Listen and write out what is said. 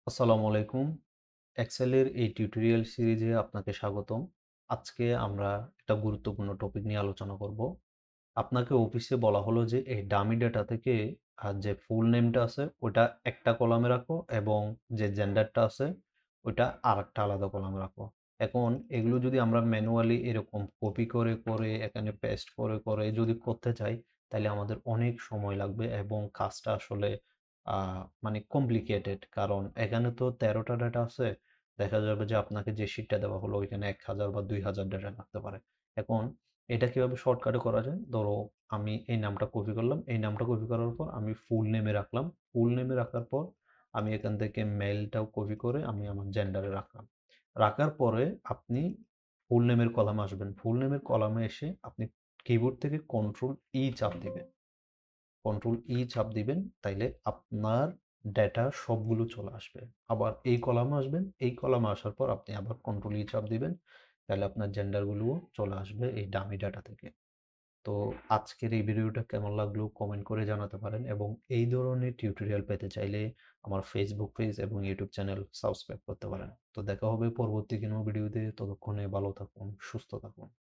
আসসালামু আলাইকুম। এক্সেলের এই টিউটোরিয়াল সিরিজে আপনাকে স্বাগতম। আজকে আমরা একটা গুরুত্বপূর্ণ টপিক নিয়ে আলোচনা করব। আপনাকে অফিসে বলা হলো যে এই ডামি ডেটা থেকে যে ফুল নেমটা আছে ওটা একটা কলামে রাখো এবং যে জেন্ডারটা আছে ওইটা আরেকটা আলাদা কলামে রাখো। এখন এগুলো যদি আমরা ম্যানুয়ালি এরকম কপি করে করে এখানে পেস্ট করে করে যদি করতে চাই তাহলে আমাদের অনেক সময় লাগবে এবং কাজটা আসলে মানে কমপ্লিকেটেড, কারণ এখানে তো 13টা ডেটা আছে। দেখা যাবে যে আপনাকে যে শিটটা দেওয়া হলো ওইখানে 1000 বা 2000 ডেটা লাগতে পারে। এখন এটা কিভাবে শর্টকাটে করা যায়? ধরো আমি এই নামটা কপি করলাম, এই নামটা কপি করার পর আমি ফুল নেমে রাখলাম। ফুল নেমে রাখার পর আমি এখান থেকে মেলটাও কপি করে আমি আমার জেন্ডারে রাখলাম। রাখার পরে আপনি ফুল নেমের কলামে আসবেন। ফুল নেমের কলামে এসে আপনি কিবোর্ড থেকে কন্ট্রোল ই চাপ দিবেন। কন্ট্রোল ই চাপ দিবেন, তাইলে আপনার ডেটা সবগুলো চলে আসবে। আবার এই কলামে আসবেন, এই কলামে আসার পর আপনি আবার কন্ট্রোল ই চাপ দিবেন, তাহলে আপনার জেন্ডারগুলোও চলে আসবে এই ডামি ডাটা থেকে। তো আজকের এই ভিডিওটা কেমন লাগলো কমেন্ট করে জানাতে পারেন, এবং এই ধরনের টিউটোরিয়াল পেতে চাইলে আমার ফেসবুক পেজ এবং ইউটিউব চ্যানেল সাবস্ক্রাইব করতে পারেন। তো দেখা হবে পরবর্তী কোনো ভিডিওতে। ততক্ষণে ভালো থাকুন, সুস্থ থাকুন।